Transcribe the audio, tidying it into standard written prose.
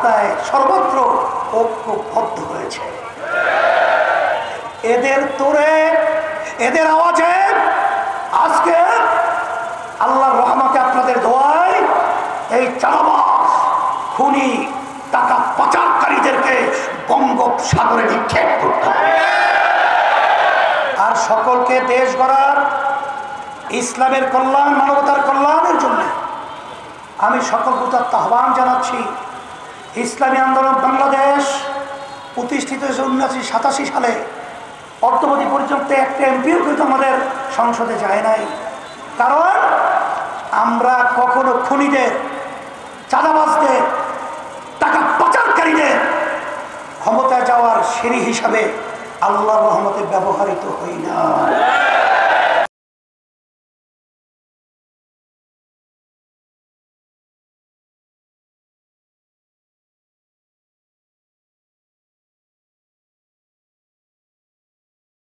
রাস্তায় সর্বত্র ঐক্যবদ্ধ হয়েছে। এদের তোরে, এদের আওয়াজে আজকে আল্লাহর রহমতে আপনাদের দোয়ায় এই চাঁদাবাজ, খুনি, টাকা পাচারকারীদেরকে বঙ্গোপসাগরে নিক্ষেপ করতে হবে। আর সকলকে দেশ গড়ার, ইসলামের কল্যাণ, মানবতার কল্যাণের জন্য আমি সকল প্রতি আহ্বান জানাচ্ছি। ইসলামী আন্দোলন বাংলাদেশ প্রতিষ্ঠিত হয়েছে 1987 সালে। অদ্যাবধি পর্যন্ত একটা এমপিও কিন্তু আমাদের সংসদে যায় নাই। কারণ আমরা কখনো খুনিদের, চাঁদাবাজদের, টাকা পাচারকারীদের ক্ষমতায় যাওয়ার সিঁড়ি হিসাবে আল্লাহর রহমতে ব্যবহৃত হই না।